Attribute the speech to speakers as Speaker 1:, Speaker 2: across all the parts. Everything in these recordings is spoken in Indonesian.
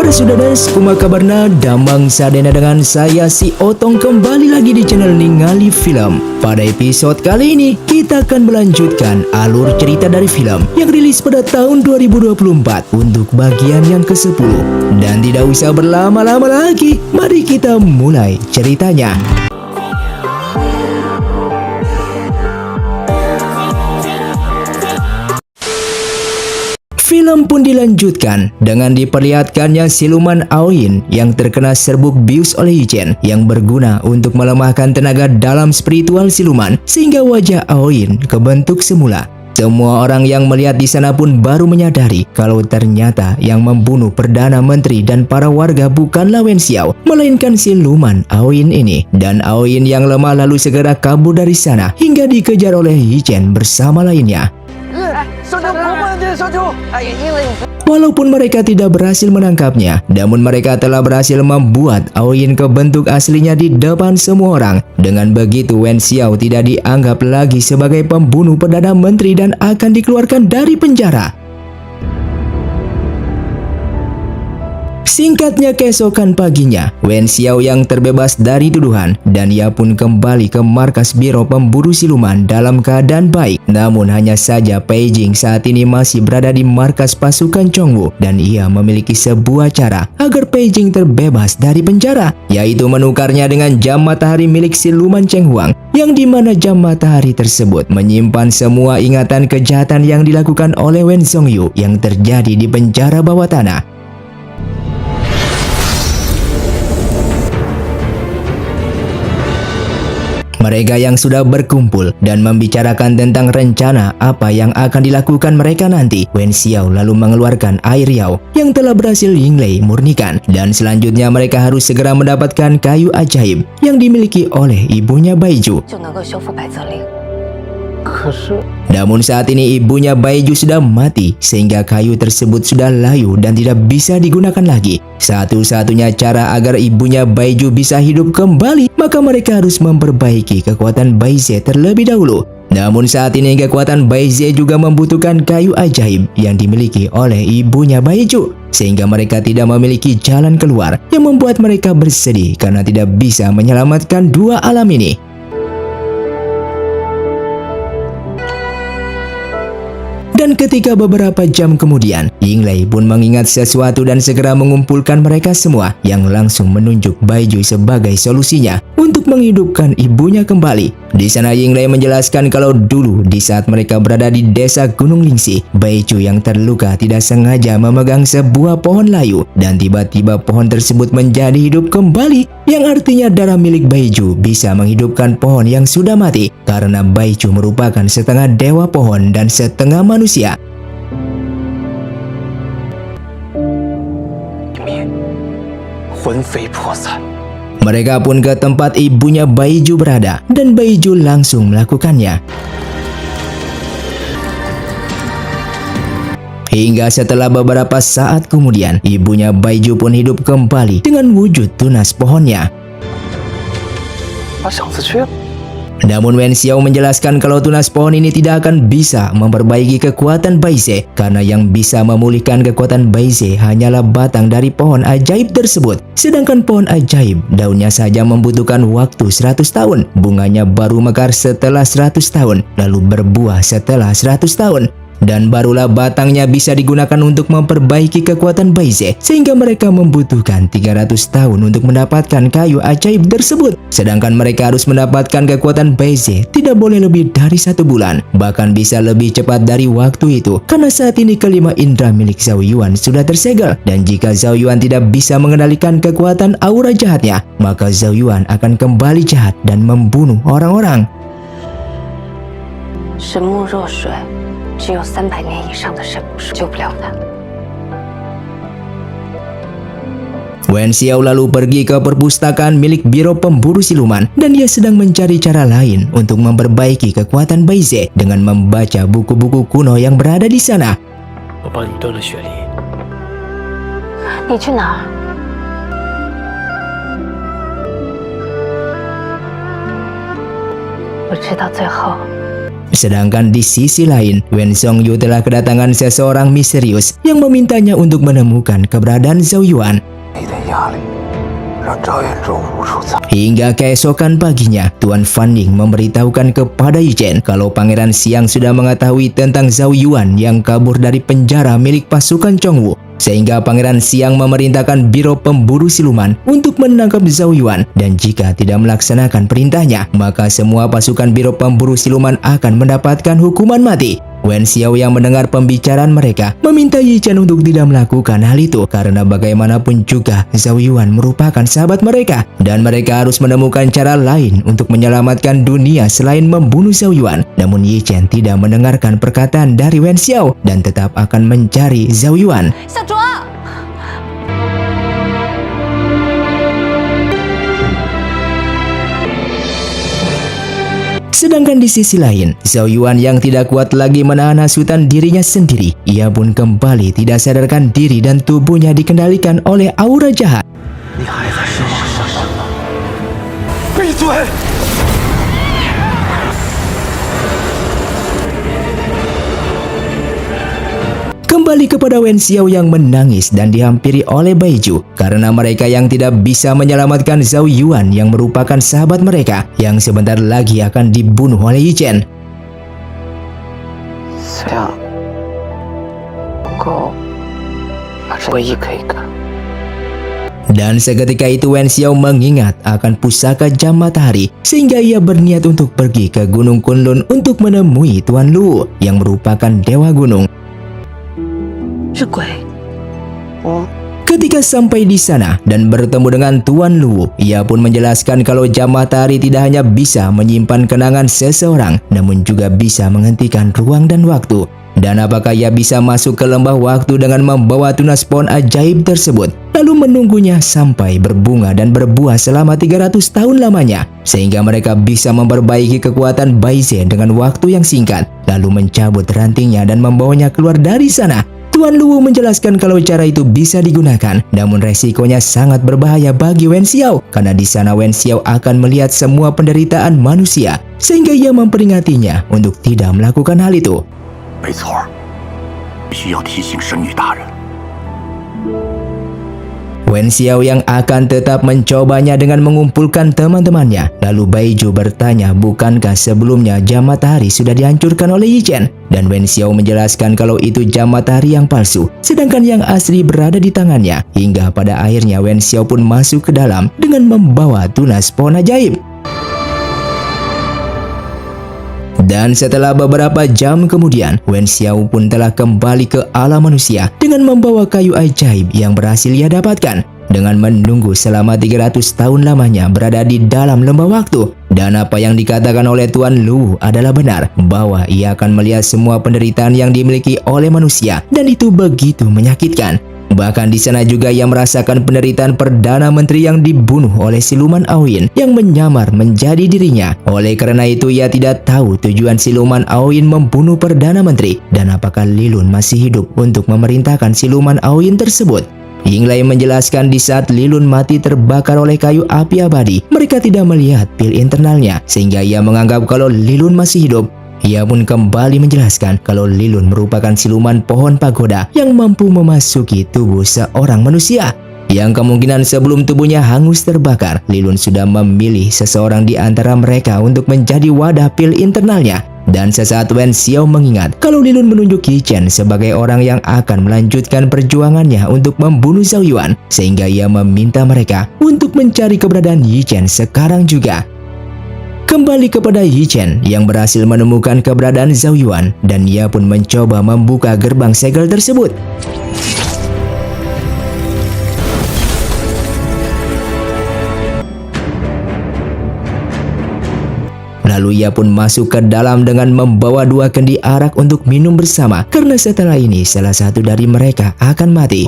Speaker 1: Sudades, kuma kabarna damang sadena dengan saya si Otong kembali lagi di channel Ningali Film. Pada episode kali ini kita akan melanjutkan alur cerita dari film yang rilis pada tahun 2024 untuk bagian yang ke-10. Dan tidak usah berlama-lama lagi, mari kita mulai ceritanya. Film pun dilanjutkan dengan diperlihatkannya siluman Aoyin yang terkena serbuk bius oleh Yichen yang berguna untuk melemahkan tenaga dalam spiritual siluman sehingga wajah Aoyin kebentuk semula. Semua orang yang melihat di sana pun baru menyadari kalau ternyata yang membunuh Perdana Menteri dan para warga bukanlah Wen Xiao, melainkan siluman Aoyin ini. Dan Aoyin yang lemah lalu segera kabur dari sana hingga dikejar oleh Yichen bersama lainnya. Walaupun mereka tidak berhasil menangkapnya, namun mereka telah berhasil membuat Aoyin ke bentuk aslinya di depan semua orang. Dengan begitu Wen Xiao tidak dianggap lagi sebagai pembunuh Perdana Menteri dan akan dikeluarkan dari penjara. Singkatnya keesokan paginya, Wen Xiao yang terbebas dari tuduhan dan ia pun kembali ke markas biro pemburu siluman dalam keadaan baik. Namun hanya saja Pei Jing saat ini masih berada di markas pasukan Chongwu dan ia memiliki sebuah cara agar Pei Jing terbebas dari penjara, yaitu menukarnya dengan jam matahari milik siluman Cheng Huang, yang dimana jam matahari tersebut menyimpan semua ingatan kejahatan yang dilakukan oleh Wen Zhongyu yang terjadi di penjara bawah tanah. Mereka yang sudah berkumpul dan membicarakan tentang rencana apa yang akan dilakukan mereka nanti, Wen Xiao lalu mengeluarkan air Yao yang telah berhasil Yinglei murnikan, dan selanjutnya mereka harus segera mendapatkan kayu ajaib yang dimiliki oleh ibunya Baiju. Namun saat ini ibunya Baiju sudah mati sehingga kayu tersebut sudah layu dan tidak bisa digunakan lagi. Satu-satunya cara agar ibunya Baiju bisa hidup kembali, maka mereka harus memperbaiki kekuatan Baize terlebih dahulu. Namun saat ini kekuatan Baize juga membutuhkan kayu ajaib yang dimiliki oleh ibunya Baiju, sehingga mereka tidak memiliki jalan keluar yang membuat mereka bersedih karena tidak bisa menyelamatkan dua alam ini. Dan ketika beberapa jam kemudian, Yinglei pun mengingat sesuatu dan segera mengumpulkan mereka semua yang langsung menunjuk Baiju sebagai solusinya untuk menghidupkan ibunya kembali. Di sana Yinglei menjelaskan kalau dulu di saat mereka berada di desa Gunung Lingxi, Baiju yang terluka tidak sengaja memegang sebuah pohon layu dan tiba-tiba pohon tersebut menjadi hidup kembali, yang artinya darah milik Baiju bisa menghidupkan pohon yang sudah mati karena Baiju merupakan setengah dewa pohon dan setengah manusia. Mereka pun ke tempat ibunya Baiju berada dan Baiju langsung melakukannya. Hingga setelah beberapa saat kemudian, ibunya Baiju pun hidup kembali dengan wujud tunas pohonnya. Namun Wen Xiao menjelaskan kalau tunas pohon ini tidak akan bisa memperbaiki kekuatan Baize karena yang bisa memulihkan kekuatan Baize hanyalah batang dari pohon ajaib tersebut. Sedangkan pohon ajaib daunnya saja membutuhkan waktu 100 tahun, bunganya baru mekar setelah 100 tahun, lalu berbuah setelah 100 tahun. Dan barulah batangnya bisa digunakan untuk memperbaiki kekuatan Baize, sehingga mereka membutuhkan 300 tahun untuk mendapatkan kayu ajaib tersebut. Sedangkan mereka harus mendapatkan kekuatan Baize tidak boleh lebih dari 1 bulan, bahkan bisa lebih cepat dari waktu itu karena saat ini kelima indera milik Zhao Yuan sudah tersegel, dan jika Zhao Yuan tidak bisa mengendalikan kekuatan aura jahatnya, maka Zhao Yuan akan kembali jahat dan membunuh orang-orang. Wen Xiao lalu pergi ke perpustakaan milik biro pemburu siluman dan dia sedang mencari cara lain untuk memperbaiki kekuatan Baize dengan membaca buku-buku kuno yang berada di sana. Sedangkan di sisi lain, Wen Songyu telah kedatangan seseorang misterius yang memintanya untuk menemukan keberadaan Zhao Yuan. Hingga keesokan paginya, Tuan Fanning memberitahukan kepada Yi Chen kalau Pangeran Xiang sudah mengetahui tentang Zhao Yuan yang kabur dari penjara milik pasukan Chongwu. Sehingga Pangeran Xiang memerintahkan Biro Pemburu Siluman untuk menangkap Zhao Yuan, dan jika tidak melaksanakan perintahnya, maka semua pasukan Biro Pemburu Siluman akan mendapatkan hukuman mati. Wen Xiao yang mendengar pembicaraan mereka meminta Yi Chen untuk tidak melakukan hal itu karena bagaimanapun juga Zhao Yuan merupakan sahabat mereka dan mereka harus menemukan cara lain untuk menyelamatkan dunia selain membunuh Zhao Yuan. Namun Yi Chen tidak mendengarkan perkataan dari Wen Xiao dan tetap akan mencari Zhao Yuan. Sedangkan di sisi lain, Zhao Yuan yang tidak kuat lagi menahan hasutan dirinya sendiri. Ia pun kembali tidak sadarkan diri dan tubuhnya dikendalikan oleh aura jahat. Kembali kepada Wen Xiao yang menangis dan dihampiri oleh Baiju karena mereka yang tidak bisa menyelamatkan Zhao Yuan yang merupakan sahabat mereka yang sebentar lagi akan dibunuh oleh Yi Chen. Dan seketika itu Wen Xiao mengingat akan pusaka jam matahari sehingga ia berniat untuk pergi ke Gunung Kunlun untuk menemui Tuan Lu yang merupakan dewa gunung. Ketika sampai di sana dan bertemu dengan Tuan Lu, ia pun menjelaskan kalau jam matahari tidak hanya bisa menyimpan kenangan seseorang, namun juga bisa menghentikan ruang dan waktu. Dan apakah ia bisa masuk ke lembah waktu dengan membawa tunas pohon ajaib tersebut, lalu menunggunya sampai berbunga dan berbuah selama 300 tahun lamanya, sehingga mereka bisa memperbaiki kekuatan Baize dengan waktu yang singkat, lalu mencabut rantingnya dan membawanya keluar dari sana. Tuan Luwu menjelaskan kalau cara itu bisa digunakan, namun resikonya sangat berbahaya bagi Wen Xiao karena di sana Wen Xiao akan melihat semua penderitaan manusia, sehingga ia memperingatinya untuk tidak melakukan hal itu. Wen Xiao yang akan tetap mencobanya dengan mengumpulkan teman-temannya. Lalu Baiju bertanya bukankah sebelumnya jam matahari sudah dihancurkan oleh Yi Chen? Dan Wen Xiao menjelaskan kalau itu jam matahari yang palsu, sedangkan yang asli berada di tangannya. Hingga pada akhirnya Wen Xiao pun masuk ke dalam dengan membawa tunas pohon ajaib. Dan setelah beberapa jam kemudian, Wen Xiao pun telah kembali ke alam manusia dengan membawa kayu ajaib yang berhasil ia dapatkan. Dengan menunggu selama 300 tahun lamanya berada di dalam lembah waktu. Dan apa yang dikatakan oleh Tuan Lu adalah benar, bahwa ia akan melihat semua penderitaan yang dimiliki oleh manusia, dan itu begitu menyakitkan. Bahkan di sana juga ia merasakan penderitaan Perdana Menteri yang dibunuh oleh siluman Aoyin yang menyamar menjadi dirinya. Oleh karena itu ia tidak tahu tujuan siluman Aoyin membunuh Perdana Menteri dan apakah Li Lun masih hidup untuk memerintahkan siluman Aoyin tersebut. Yinglai menjelaskan di saat Li Lun mati terbakar oleh kayu api abadi, mereka tidak melihat pil internalnya sehingga ia menganggap kalau Li Lun masih hidup. Ia pun kembali menjelaskan kalau Li Lun merupakan siluman pohon pagoda yang mampu memasuki tubuh seorang manusia. Yang kemungkinan sebelum tubuhnya hangus terbakar, Li Lun sudah memilih seseorang di antara mereka untuk menjadi wadah pil internalnya. Dan sesaat Wen Xiao mengingat kalau Li Lun menunjuk Yi Chen sebagai orang yang akan melanjutkan perjuangannya untuk membunuh Zhao Yuan, sehingga ia meminta mereka untuk mencari keberadaan Yi Chen sekarang juga. Kembali kepada Yi Chen yang berhasil menemukan keberadaan Zhao Yuan dan ia pun mencoba membuka gerbang segel tersebut. Lalu ia pun masuk ke dalam dengan membawa 2 kendi arak untuk minum bersama karena setelah ini salah satu dari mereka akan mati.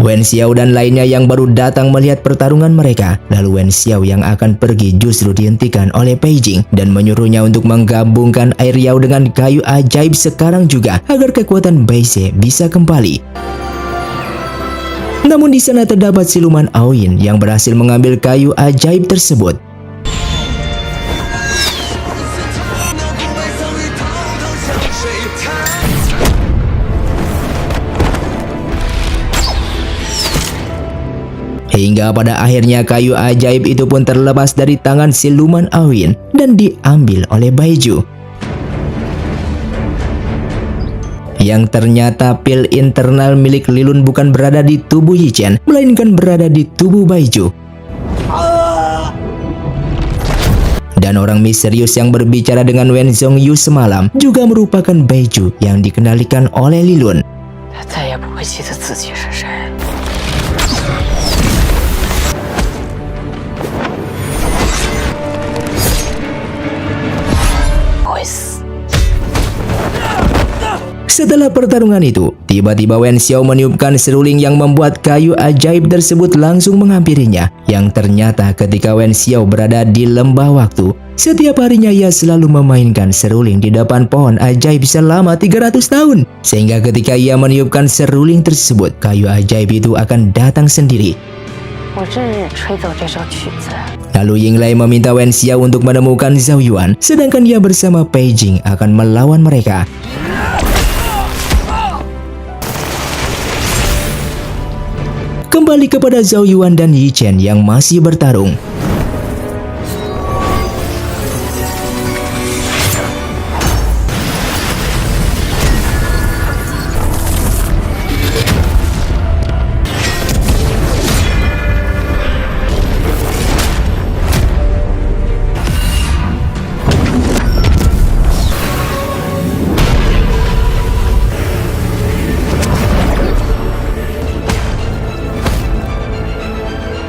Speaker 1: Wen Xiao dan lainnya yang baru datang melihat pertarungan mereka. Lalu Wen Xiao yang akan pergi justru dihentikan oleh Pai Jing dan menyuruhnya untuk menggabungkan air Yao dengan kayu ajaib sekarang juga agar kekuatan Bai Ze bisa kembali. Namun di sana terdapat siluman Aoyin yang berhasil mengambil kayu ajaib tersebut. Hingga pada akhirnya kayu ajaib itu pun terlepas dari tangan siluman Aoyin dan diambil oleh Baiju. Yang ternyata pil internal milik Lilun bukan berada di tubuh Yi Chen, melainkan berada di tubuh Baiju. Dan orang misterius yang berbicara dengan Wen Zhongyu semalam juga merupakan Baiju yang dikendalikan oleh Lilun. Setelah pertarungan itu, tiba-tiba Wen Xiao meniupkan seruling yang membuat kayu ajaib tersebut langsung menghampirinya. Yang ternyata ketika Wen Xiao berada di lembah waktu, setiap harinya ia selalu memainkan seruling di depan pohon ajaib selama 300 tahun. Sehingga ketika ia meniupkan seruling tersebut, kayu ajaib itu akan datang sendiri. Lalu Yinglai meminta Wen Xiao untuk menemukan Zhao Yuan, sedangkan ia bersama Pai Jing akan melawan mereka. Kembali kepada Zhao Yuan dan Yi Chen yang masih bertarung.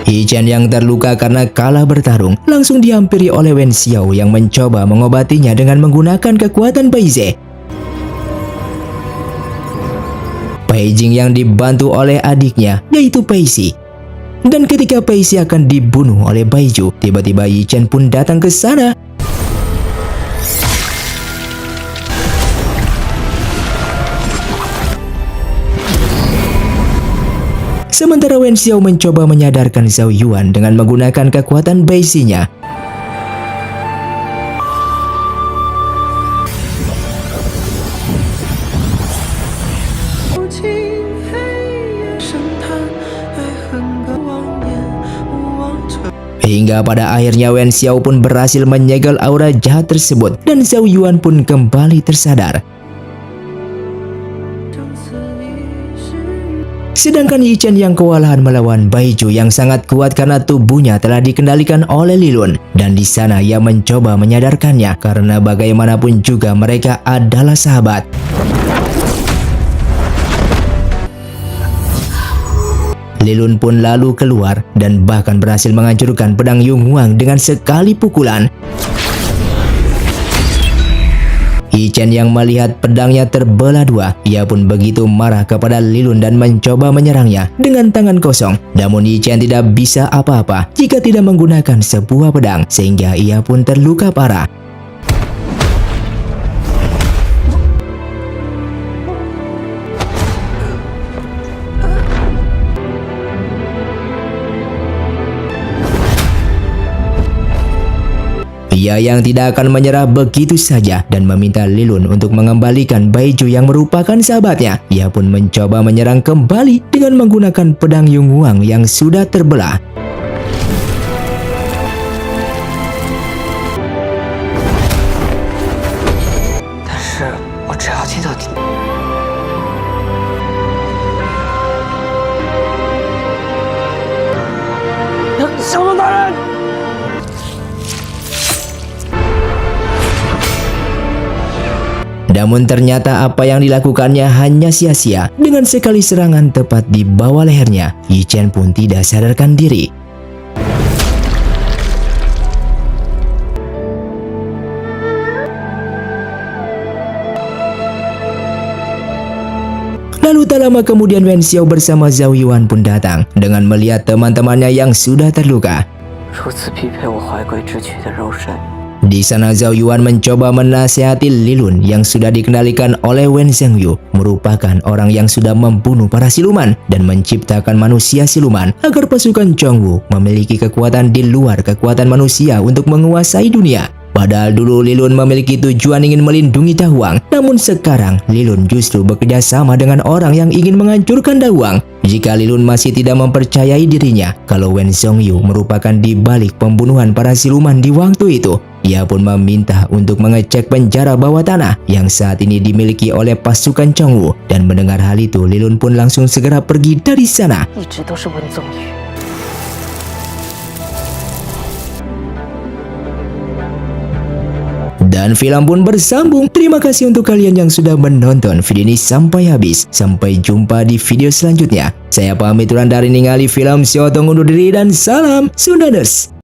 Speaker 1: Yi Chen yang terluka karena kalah bertarung langsung dihampiri oleh Wen Xiao yang mencoba mengobatinya dengan menggunakan kekuatan Bai Ze. Pai Jing yang dibantu oleh adiknya yaitu Pai Si. Dan ketika Pai Si akan dibunuh oleh Baiju, tiba-tiba Yi Chen pun datang ke sana. Sementara Wen Xiao mencoba menyadarkan Zhao Yuan dengan menggunakan kekuatan Bai Si-nya. Hingga pada akhirnya Wen Xiao pun berhasil menyegel aura jahat tersebut dan Zhao Yuan pun kembali tersadar. Sedangkan Yi Chen yang kewalahan melawan Baiju yang sangat kuat karena tubuhnya telah dikendalikan oleh Lilun. Dan di sana ia mencoba menyadarkannya karena bagaimanapun juga mereka adalah sahabat. Lilun pun lalu keluar dan bahkan berhasil menghancurkan pedang Yung Huang dengan sekali pukulan. Yi Chen yang melihat pedangnya terbelah dua, ia pun begitu marah kepada Lilun dan mencoba menyerangnya dengan tangan kosong. Namun Yi Chen tidak bisa apa-apa jika tidak menggunakan sebuah pedang, sehingga ia pun terluka parah. Ia yang tidak akan menyerah begitu saja dan meminta Lilun untuk mengembalikan Baiju yang merupakan sahabatnya. Ia pun mencoba menyerang kembali dengan menggunakan pedang Yung Huang yang sudah terbelah. Namun ternyata apa yang dilakukannya hanya sia-sia. Dengan sekali serangan tepat di bawah lehernya, Yi Chen pun tidak sadarkan diri. Lalu tak lama kemudian Wen Xiao bersama Zhao Yuan pun datang dengan melihat teman-temannya yang sudah terluka.
Speaker 2: 如此匹配我怀鬼之躯的肉身。
Speaker 1: Di sana Zhao Yuan mencoba menasihati Li Lun yang sudah dikendalikan oleh Wen Zhengyu, merupakan orang yang sudah membunuh para siluman dan menciptakan manusia siluman agar pasukan Zhongwu memiliki kekuatan di luar kekuatan manusia untuk menguasai dunia. Padahal dulu Li Lun memiliki tujuan ingin melindungi Dahuang, namun sekarang Li Lun justru bekerja sama dengan orang yang ingin menghancurkan Dahuang. Jika Li Lun masih tidak mempercayai dirinya kalau Wen Zhongyu merupakan di balik pembunuhan para siluman di waktu itu, ia pun meminta untuk mengecek penjara bawah tanah yang saat ini dimiliki oleh pasukan Zhongwu. Dan mendengar hal itu, Li Lun pun langsung segera pergi dari sana.
Speaker 2: 一直都是温宗宇。
Speaker 1: Dan film pun bersambung. Terima kasih untuk kalian yang sudah menonton video ini sampai habis. Sampai jumpa di video selanjutnya. Saya pamit undur diri ningali film Siotong undur diri dan salam Sundaners.